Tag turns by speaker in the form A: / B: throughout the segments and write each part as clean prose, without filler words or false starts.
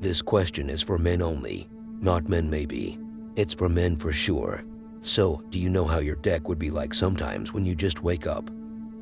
A: This question is for men only, not men maybe. It's for men for sure. So, do you know how your deck would be like sometimes when you just wake up?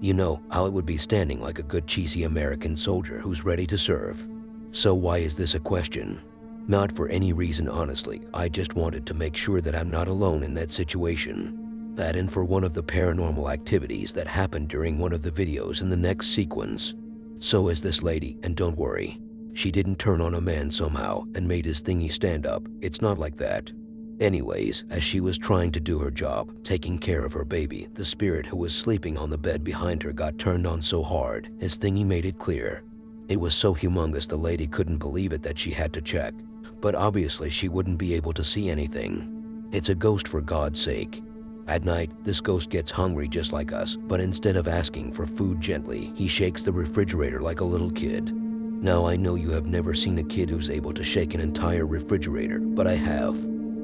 A: You know how it would be standing like a good cheesy American soldier who's ready to serve. So why is this a question? Not for any reason honestly, I just wanted to make sure that I'm not alone in that situation. That and for one of the paranormal activities that happened during one of the videos in the next sequence. So is this lady, and don't worry, she didn't turn on a man somehow and made his thingy stand up. It's not like that. Anyways, as she was trying to do her job, taking care of her baby, the spirit who was sleeping on the bed behind her got turned on so hard, his thingy made it clear. It was so humongous the lady couldn't believe it that she had to check. But obviously she wouldn't be able to see anything. It's a ghost for God's sake. At night, this ghost gets hungry just like us, but instead of asking for food gently, he shakes the refrigerator like a little kid. Now I know you have never seen a kid who's able to shake an entire refrigerator, but I have.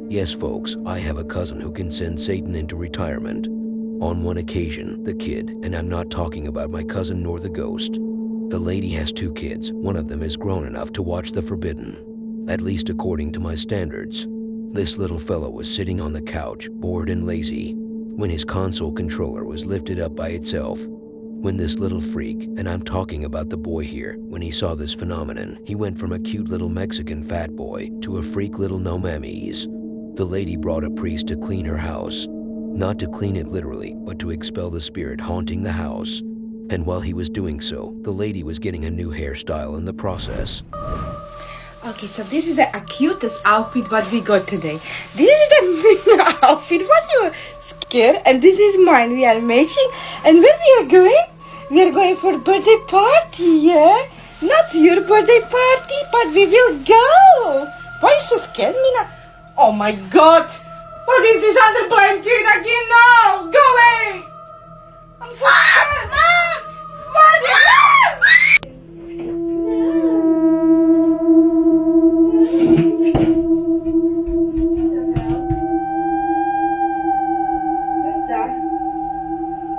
A: Yes, folks, I have a cousin who can send Satan into retirement. On one occasion, the kid, and I'm not talking about my cousin nor the ghost. The lady has 2 kids. One of them is grown enough to watch the forbidden, at least according to my standards. This little fellow was sitting on the couch, bored and lazy, when his console controller was lifted up by itself. When this little freak, and I'm talking about the boy here, when he saw this phenomenon, he went from a cute little Mexican fat boy to a freak little no mammies. The lady brought a priest to clean her house. Not to clean it literally, but to expel the spirit haunting the house. And while he was doing so, the lady was getting a new hairstyle in the process.
B: Okay, so this is the cutest outfit what we got today. This is the outfit what you were scared, and this is mine. We are matching. And where we are going? We are going for birthday party, yeah? Not your birthday party, but we will go. Why are you so scared, Mina? Oh my God! What is this under blanket again now? Go away! I'm so scared! What is that? What's that?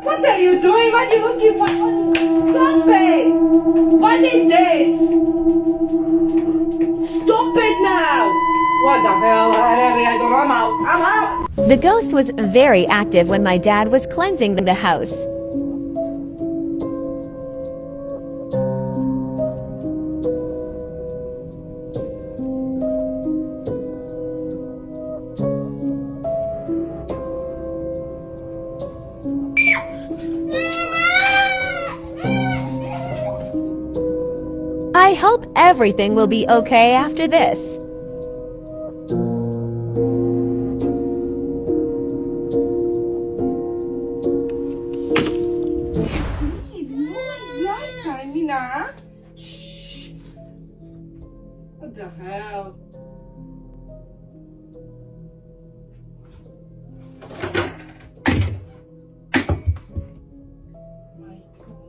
B: What are you doing? What are you looking for? Stop it! What is this? Stop it now! What the hell? I don't know. I'm out. I'm out.
C: The ghost was very active when my dad was cleansing the house. I hope everything will be okay after this.
B: Shh. What the hell? My God.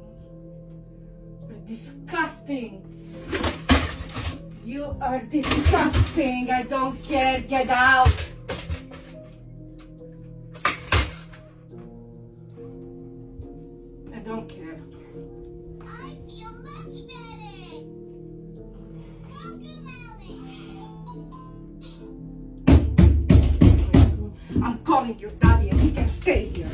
B: You're disgusting. You are disgusting. I don't care. Get out. I don't care. I'm calling your daddy and he can stay here.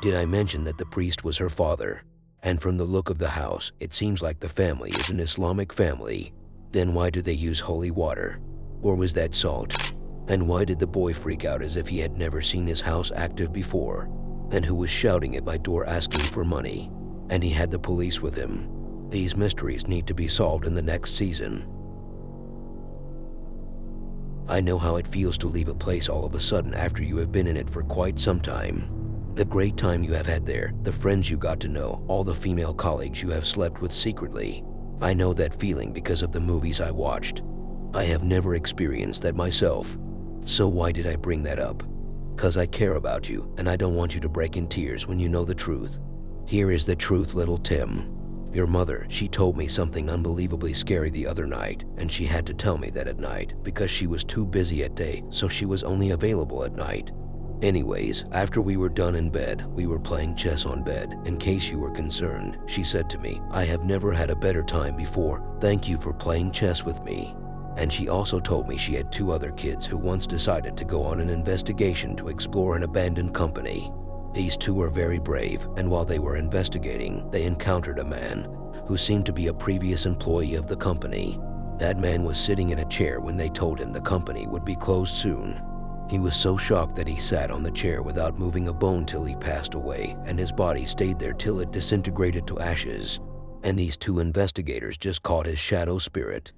A: Did I mention that the priest was her father? And from the look of the house, it seems like the family is an Islamic family. Then why do they use holy water? Or was that salt? And why did the boy freak out as if he had never seen his house active before? And who was shouting at my door asking for money? And he had the police with him. These mysteries need to be solved in the next season. I know how it feels to leave a place all of a sudden after you have been in it for quite some time. The great time you have had there, the friends you got to know, all the female colleagues you have slept with secretly. I know that feeling because of the movies I watched. I have never experienced that myself. So why did I bring that up? 'Cause I care about you, and I don't want you to break in tears when you know the truth. Here is the truth, little Tim. Your mother, she told me something unbelievably scary the other night, and she had to tell me that at night because she was too busy at day, so she was only available at night. Anyways, after we were done in bed, we were playing chess on bed. In case you were concerned, she said to me, "I have never had a better time before. Thank you for playing chess with me." And she also told me she had 2 other kids who once decided to go on an investigation to explore an abandoned company. These 2 were very brave, and while they were investigating, they encountered a man who seemed to be a previous employee of the company. That man was sitting in a chair when they told him the company would be closed soon. He was so shocked that he sat on the chair without moving a bone till he passed away, and his body stayed there till it disintegrated to ashes. And these 2 investigators just caught his shadow spirit.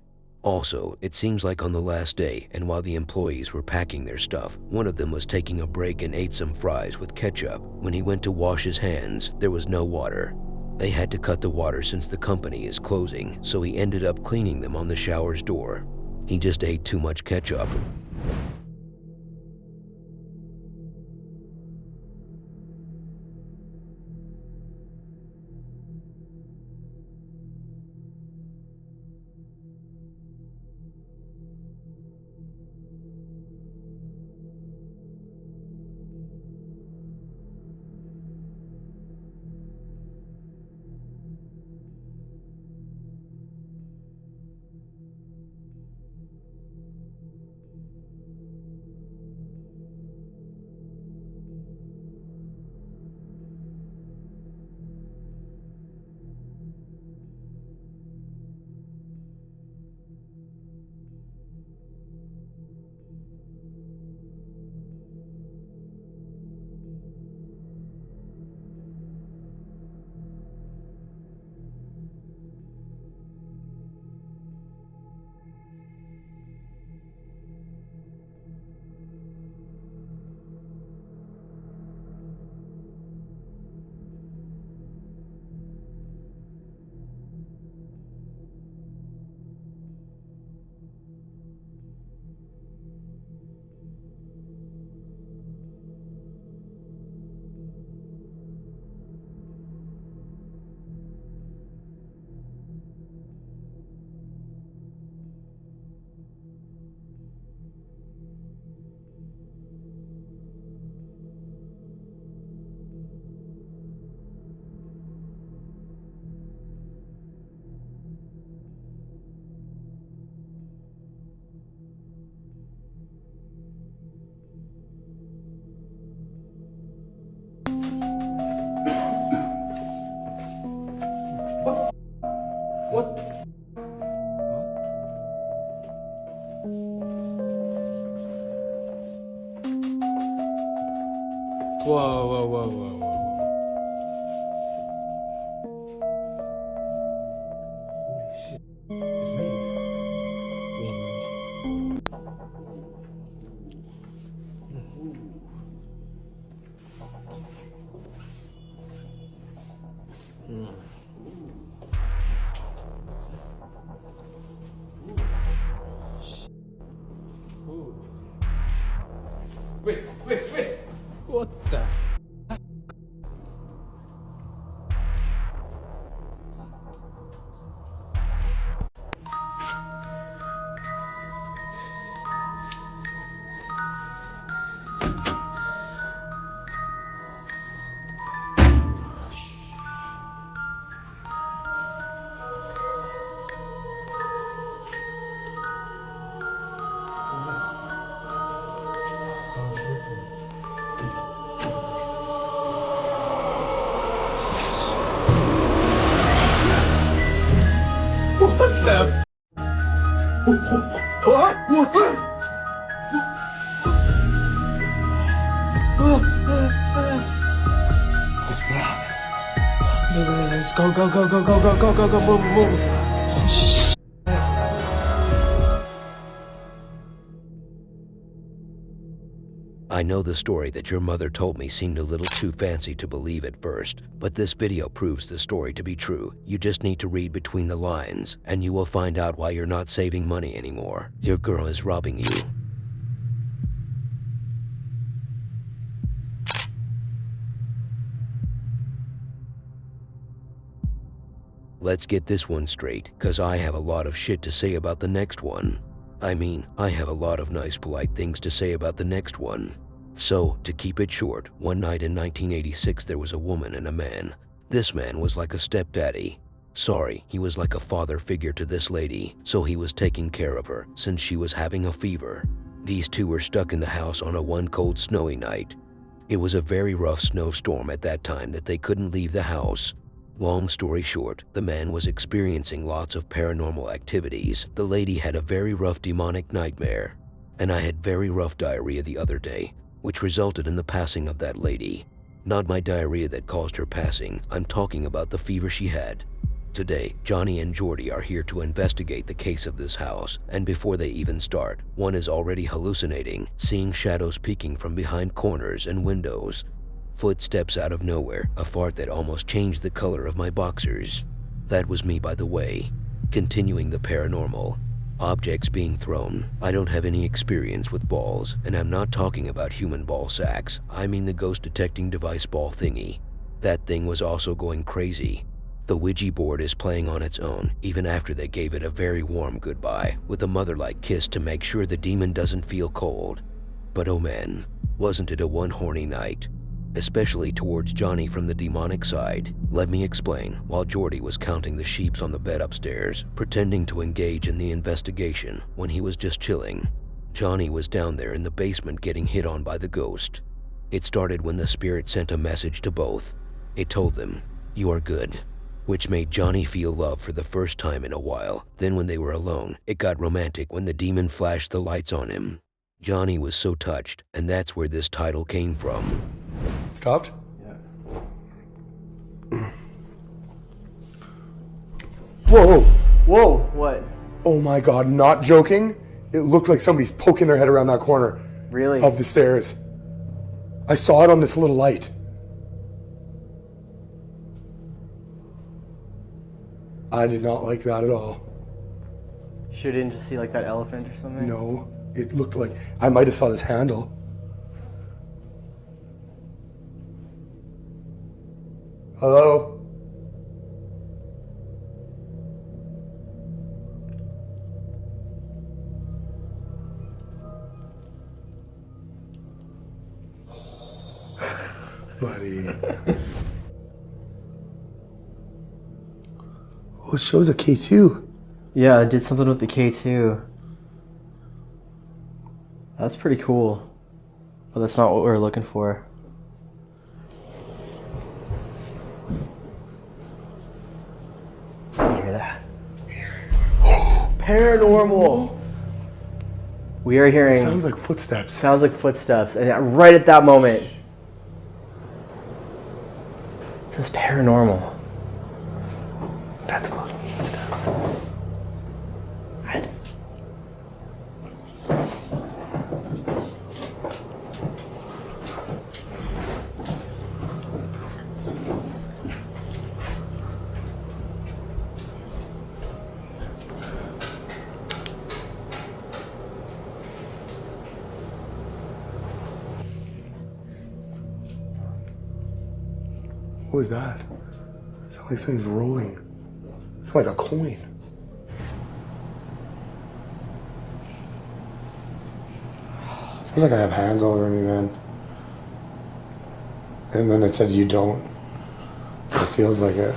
A: Also, it seems like on the last day, and while the employees were packing their stuff, one of them was taking a break and ate some fries with ketchup. When he went to wash his hands, there was no water. They had to cut the water since the company is closing, so he ended up cleaning them on the shower's door. He just ate too much ketchup.
D: What? Whoa, whoa, whoa, whoa, whoa. Holy shit. It's raining. Wait, wait, wait! What the? What the? What? What? It's blood. Let's go, go, go, go, go, go, go, go, go, move, move. Oh, shit.
A: I know the story that your mother told me seemed a little too fancy to believe at first, but this video proves the story to be true. You just need to read between the lines, and you will find out why you're not saving money anymore. Your girl is robbing you. Let's get this one straight, cause I have a lot of shit to say about the next one. I mean, I have a lot of nice polite things to say about the next one. So, to keep it short, one night in 1986 there was a woman and a man. This man was like a stepdaddy. Sorry, he was like a father figure to this lady, so he was taking care of her since she was having a fever. These two were stuck in the house on a one cold snowy night. It was a very rough snowstorm at that time that they couldn't leave the house. Long story short, the man was experiencing lots of paranormal activities. The lady had a very rough demonic nightmare. And I had very rough diarrhea the other day, which resulted in the passing of that lady. Not my diarrhea that caused her passing, I'm talking about the fever she had. Today, Johnny and Jordy are here to investigate the case of this house, and before they even start, one is already hallucinating, seeing shadows peeking from behind corners and windows. Footsteps out of nowhere, a fart that almost changed the color of my boxers. That was me, by the way. Continuing the paranormal. Objects being thrown. I don't have any experience with balls, and I'm not talking about human ball sacks. I mean the ghost detecting device ball thingy. That thing was also going crazy. The Ouija board is playing on its own, even after they gave it a very warm goodbye, with a mother-like kiss to make sure the demon doesn't feel cold. But oh man, wasn't it a one horny night? Especially towards Johnny from the demonic side. Let me explain. While Jordy was counting the sheeps on the bed upstairs, pretending to engage in the investigation when he was just chilling, Johnny was down there in the basement getting hit on by the ghost. It started when the spirit sent a message to both. It told them, "You are good," which made Johnny feel love for the first time in a while. Then when they were alone, it got romantic when the demon flashed the lights on him. Johnny was so touched, and that's where this title came from.
D: Stopped?
E: Yeah.
D: Whoa!
E: Whoa, what?
D: Oh my god, not joking. It looked like somebody's poking their head around that corner
E: Really?
D: of the stairs. I saw it on this little light. I did not like that at all.
E: Sure didn't just see like that elephant or something?
D: No, it looked like I might have saw this handle. Hello? Buddy. Oh, it shows a K2.
E: Yeah, I did something with the K2. That's pretty cool. But that's not what we were looking for. You hear that? Paranormal! We are hearing...
D: It sounds like footsteps.
E: Sounds like footsteps. And right at that moment... It says paranormal.
D: That's fucking footsteps.
E: Right.
D: What was that? It sounds like something's rolling. It's like a coin. Feels like I have hands all over me, man. And then it said you don't. It feels like it.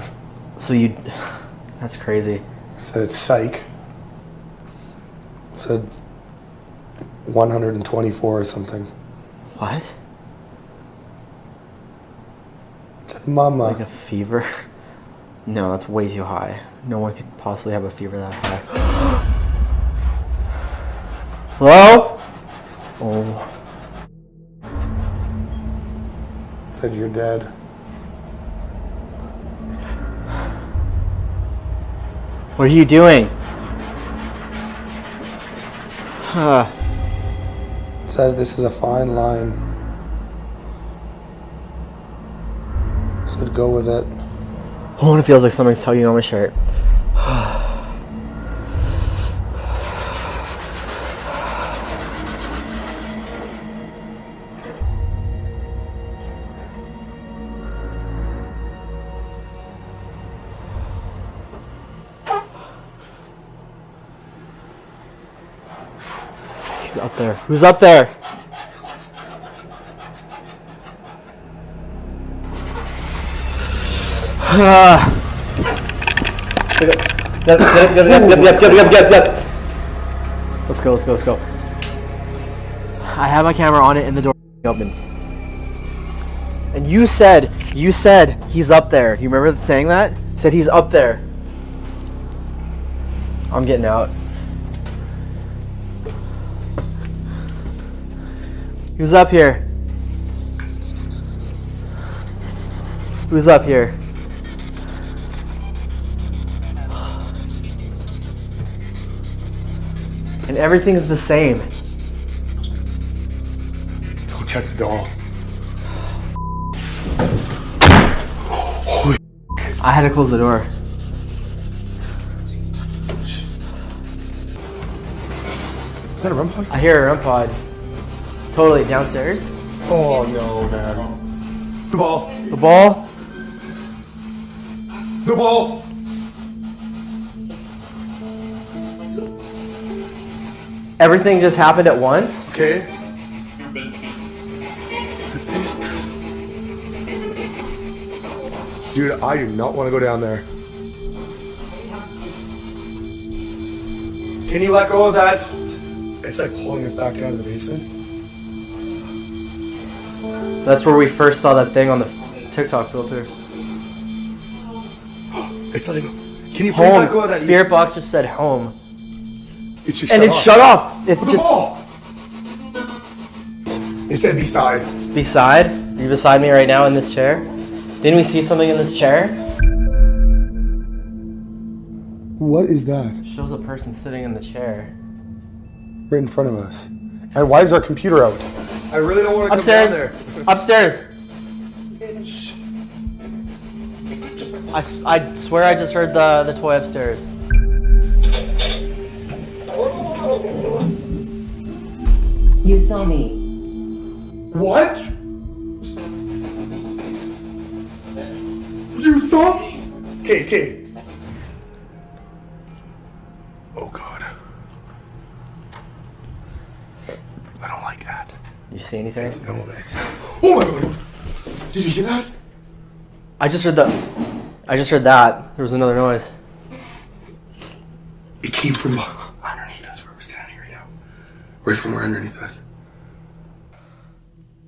E: So you... That's crazy.
D: It said psych. It said 124 or something.
E: What?
D: It said mama.
E: Like a fever? No, that's way too high. No one could possibly have a fever that high. Hello? Oh.
D: It said you're dead.
E: What are you doing? Huh.
D: It said this is a fine line. It said go with it.
E: Oh, it feels like something's tugging on my shirt. He's up there. Who's up there? Yep. Let's go. I have my camera on it and the door open. And you said he's up there. You remember saying that? You said he's up there. I'm getting out. Who's up here? Who's up here? And everything's the same.
D: Let's go check the doll.
E: I had to close the door.
D: Is that a REM pod?
E: I hear a REM pod. Totally downstairs.
D: Oh no, man. The ball.
E: The ball.
D: The ball.
E: Everything just happened at once.
D: Okay. What's it say? Dude, I do not want to go down there. Can you let go of that? It's like pulling us back down to the basement.
E: That's where we first saw that thing on the TikTok filter.
D: It's letting go. Can you please let go of
E: Home.
D: that?
E: Spirit box just said home.
D: It just
E: And it shut off. It
D: The
E: just
D: ball. It said beside.
E: beside. Are you beside me right now in this chair? Didn't we see something in this chair?
D: What is that?
E: It shows a person sitting in the chair.
D: Right in front of us. And why is our computer out? I really don't want to come down there.
E: Upstairs. I swear I just heard the toy upstairs.
F: You saw me.
D: What? You saw me? Okay. Oh God. I don't like that.
E: You see anything?
D: No, it's... Oh my God. Did you hear that?
E: I just heard that. There was another noise.
D: It came from underneath us where we're standing right now. Right from where underneath us.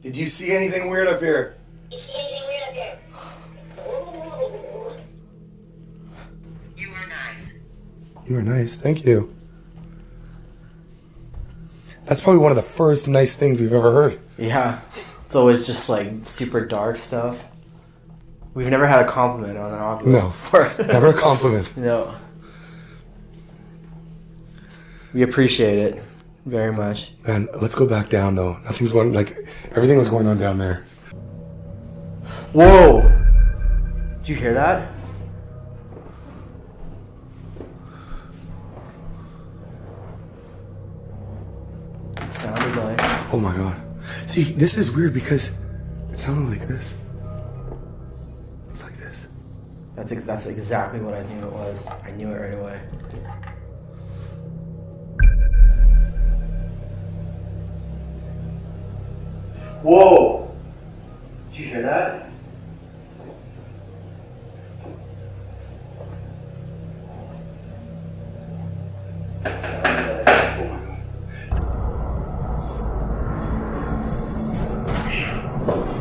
D: Did you see anything weird up here?
F: You were nice.
D: You were nice, thank you. That's probably one of the first nice things we've ever heard.
E: Yeah. It's always just like super dark stuff. We've never had a compliment on an audio.
D: No, never a compliment.
E: No. We appreciate it very much.
D: Man, let's go back down though. Nothing's going, like, everything was going on down there.
E: Whoa! Did you hear that? It sounded like...
D: Oh my God. See, this is weird because it sounded like this. It's like this.
E: That's exactly what I knew it was. I knew it right away. Whoa! Did you hear that? It sounded like... Oh my God.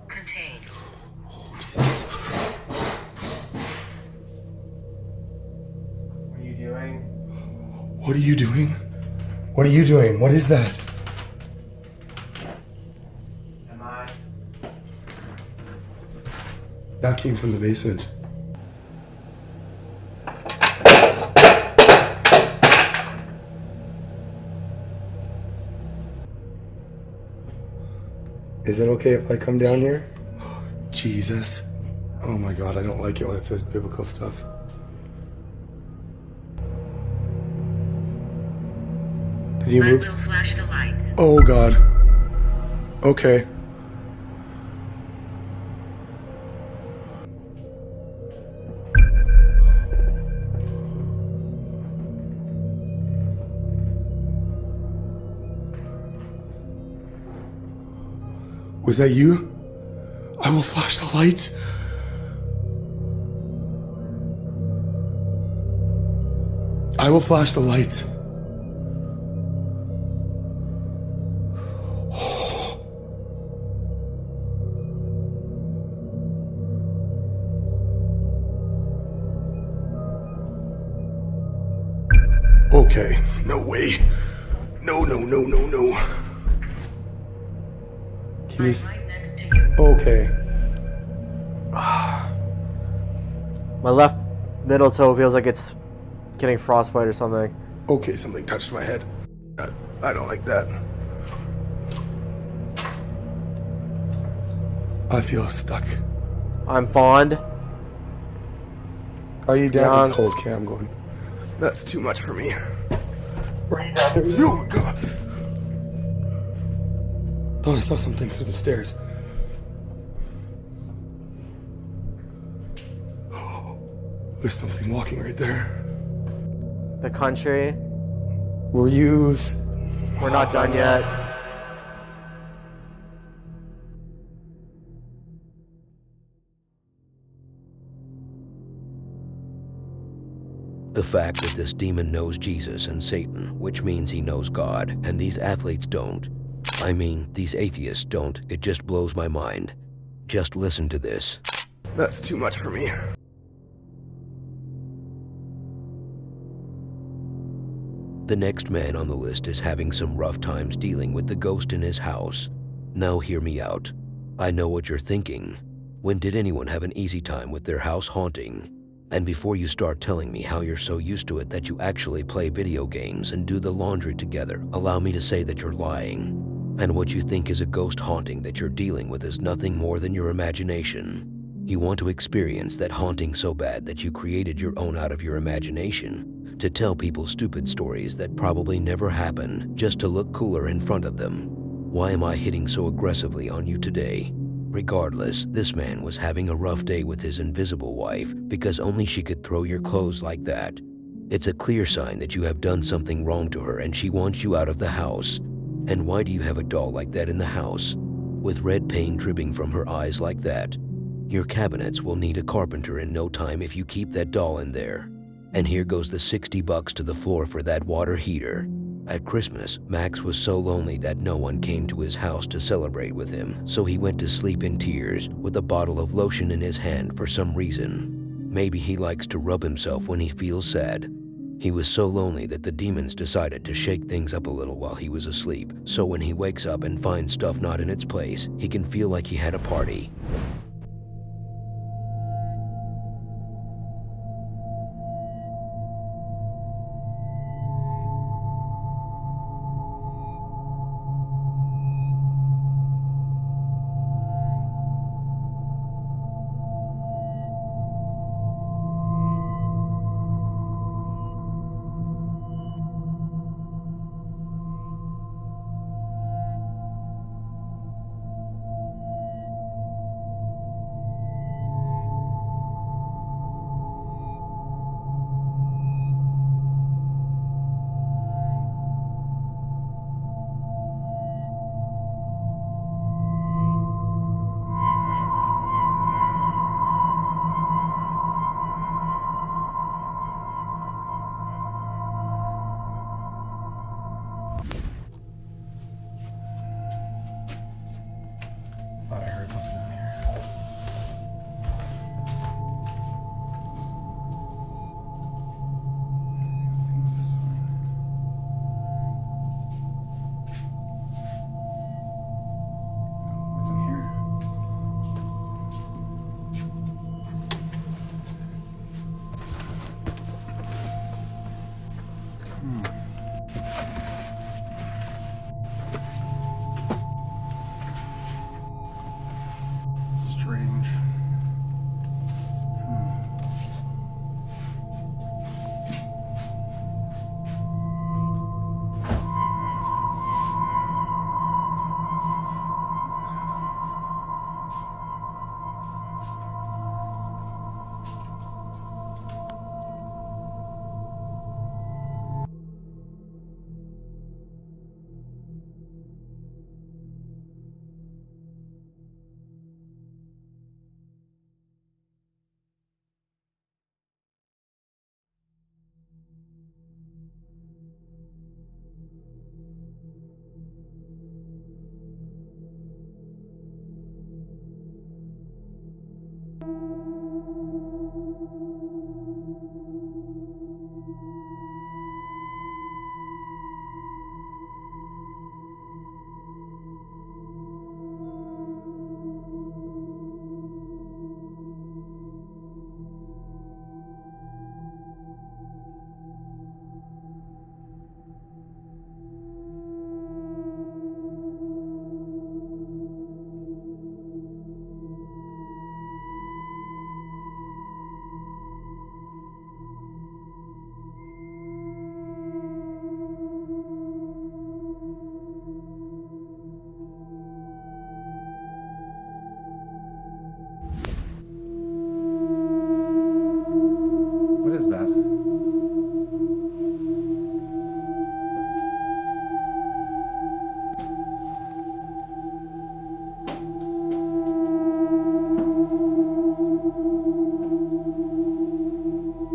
F: Contained.
E: What are you doing?
D: What are you doing? What are you doing? What is that?
E: Am I?
D: That came from the basement. Is it okay if I come down here? Jesus. Oh my God, I don't like it when it says biblical stuff. Did you
F: I
D: move?
F: will flash the lights.
D: Oh God. Okay. Was that you? I will flash the lights. I will flash the lights. Okay, no way. No. Can you...
F: Right next to you.
D: Okay.
E: My left middle toe feels like it's getting frostbite or something.
D: Okay, something touched my head. I don't like that. I feel stuck.
E: I'm fond.
D: Are you down?
E: Yeah.
D: It's cold, Cam going. That's too much for me. Right down there. Oh, God. Oh, I saw something through the stairs. Oh, there's something walking right there.
E: The country.
D: Were you...
E: We're not done yet.
A: The fact that this demon knows Jesus and Satan, which means he knows God, and these athletes don't. I mean, these atheists don't. It just blows my mind. Just listen to this.
D: That's too much for me.
A: The next man on the list is having some rough times dealing with the ghost in his house. Now hear me out. I know what you're thinking. When did anyone have an easy time with their house haunting? And before you start telling me how you're so used to it that you actually play video games and do the laundry together, allow me to say that you're lying. And what you think is a ghost haunting that you're dealing with is nothing more than your imagination. You want to experience that haunting so bad that you created your own out of your imagination, to tell people stupid stories that probably never happened just to look cooler in front of them. Why am I hitting so aggressively on you today? Regardless, this man was having a rough day with his invisible wife because only she could throw your clothes like that. It's a clear sign that you have done something wrong to her and she wants you out of the house. And why do you have a doll like that in the house? With red paint dripping from her eyes like that? Your cabinets will need a carpenter in no time if you keep that doll in there. And here goes the $60 to the floor for that water heater. At Christmas, Max was so lonely that no one came to his house to celebrate with him, so he went to sleep in tears with a bottle of lotion in his hand for some reason. Maybe he likes to rub himself when he feels sad. He was so lonely that the demons decided to shake things up a little while he was asleep, so when he wakes up and finds stuff not in its place, he can feel like he had a party.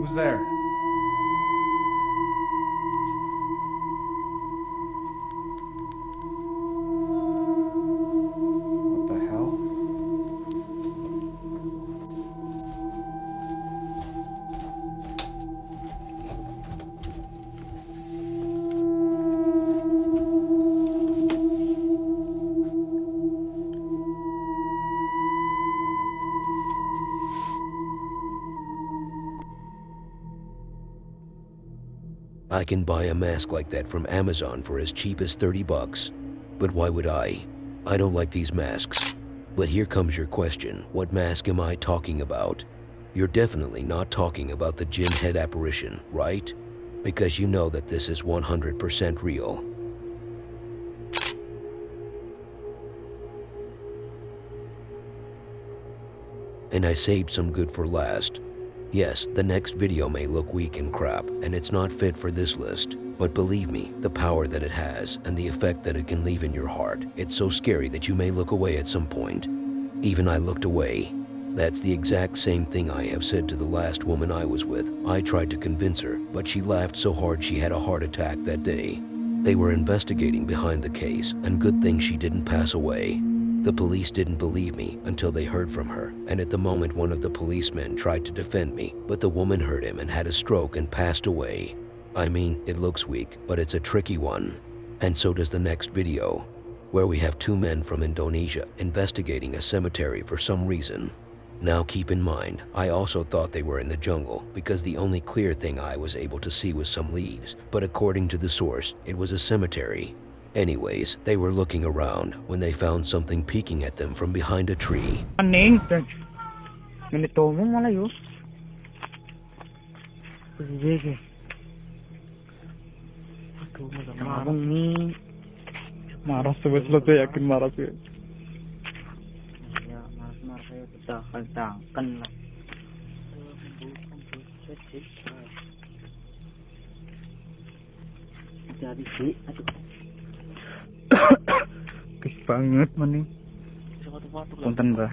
D: Who's there? What the hell?
A: I can buy a mask like that from Amazon for as cheap as 30 bucks. But why would I? I don't like these masks. But here comes your question. What mask am I talking about? You're definitely not talking about the gin head apparition, right? Because you know that this is 100% real. And I saved some good for last. Yes, the next video may look weak and crap, and it's not fit for this list. But believe me, the power that it has and the effect that it can leave in your heart, it's so scary that you may look away at some point. Even I looked away. That's the exact same thing I have said to the last woman I was with. I tried to convince her, but she laughed so hard she had a heart attack that day. They were investigating behind the case, and good thing she didn't pass away. The police didn't believe me until they heard from her, and at the moment one of the policemen tried to defend me, but the woman heard him and had a stroke and passed away. I mean, it looks weak, but it's a tricky one. And so does the next video, where we have two men from Indonesia investigating a cemetery for some reason. Now keep in mind, I also thought they were in the jungle because the only clear thing I was able to see was some leaves, but according to the source, it was a cemetery. Anyways, they were looking around when they found something peeking at them from behind a tree.
G: Aning, ganito mo malayo. Sige. Marang ni. Marah sebet-sebet yakin marah sih. Ya, marah saya kita kantangkan lah. Jadi sih, aduh. Kis banget maning. Punten bah.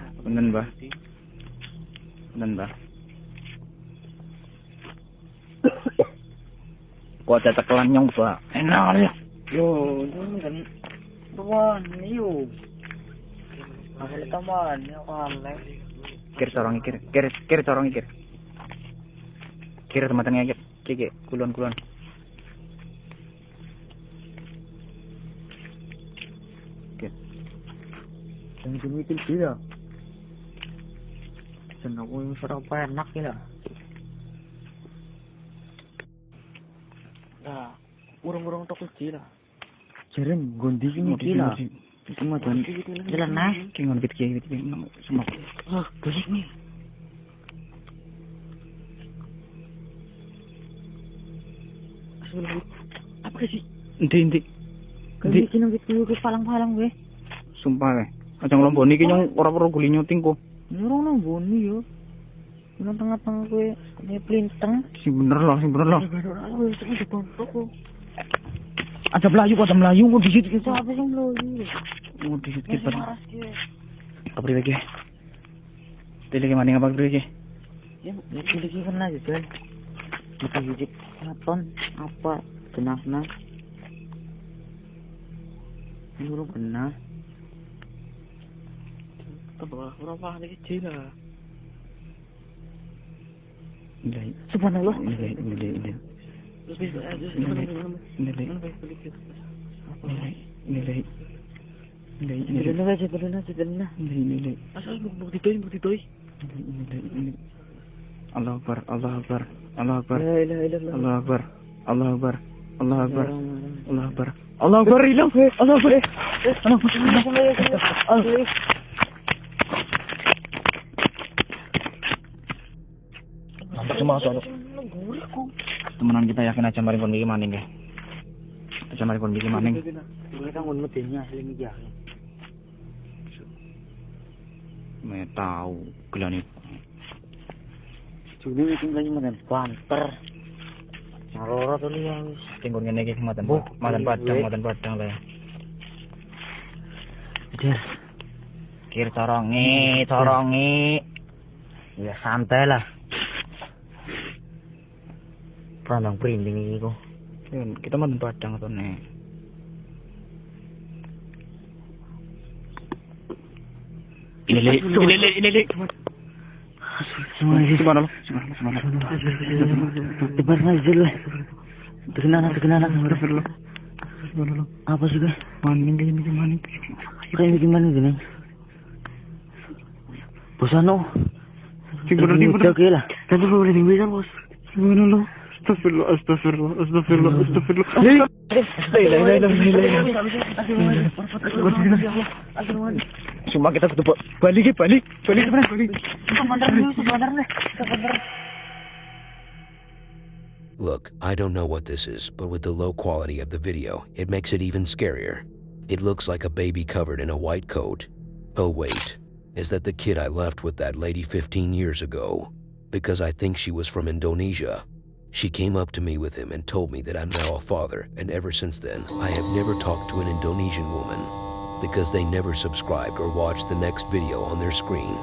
G: Kok ada tekelan nyong bah. Enak ya. Yo, ini kan tuan yo. Ada taman ya kan. Kir corong ikir. Kir teman-teman ikir. Cek kulon. Yang demikian dia. Senang yang serapa enak ya. Nah, urung-urung toko kecil lah. Jaren gondi ini gila. Cuma dan jalan naik. Kengon gitu semua. Ah, gosip nih. Asal apa sih? Enti. Kalau kino gitu ke palang-palang gue. Sumpah weh. Ajang lomboni ki nyong ora guli nyuting ko. Nyurung lomboni yo. Nang tengah-tengah kowe ne plinteng. Sing bener lah. Ada Melayu kok di situ. Siapa yang Melayu? Mau di situ kita. Apa lagi? Tadi lagi mana apa lagi? Ya, lagi kan aja jalan. Kita hijik katon apa jenazah. Nyurung kena. Berapa lagi cina? Subhanallah. Nilai. Asal bukti toy. Allah Akbar. Temenan kita yakin aja mari pon iki maning ya. Aja mari pon iki maning. Kita ngun medenya asli iki ya. Me tahu gelane. Jadi iki lagi madan banter. Naroro to liya wis. Tinggon ngene iki madan padang lah. Jer. Kir corongi. Ya santai lah. Parang printing ko. Yun, kita man padang to ne. Ilele. Subhanallah. Tebar nazil. Terkenal. Apa sih guys? Maning. Kayak gimana gini? Bosano. Bener lah. Tapi boleh bisa bos. Subhanallah. Astagfirullah. Cuma kita kudu balik.
A: Look, I don't know what this is, but with the low quality of the video, it makes it even scarier. It looks like a baby covered in a white coat. Oh wait, is that the kid I left with that lady 15 years ago? Because I think she was from Indonesia. She came up to me with him and told me that I'm now a father, and ever since then, I have never talked to an Indonesian woman because they never subscribed or watched the next video on their screen.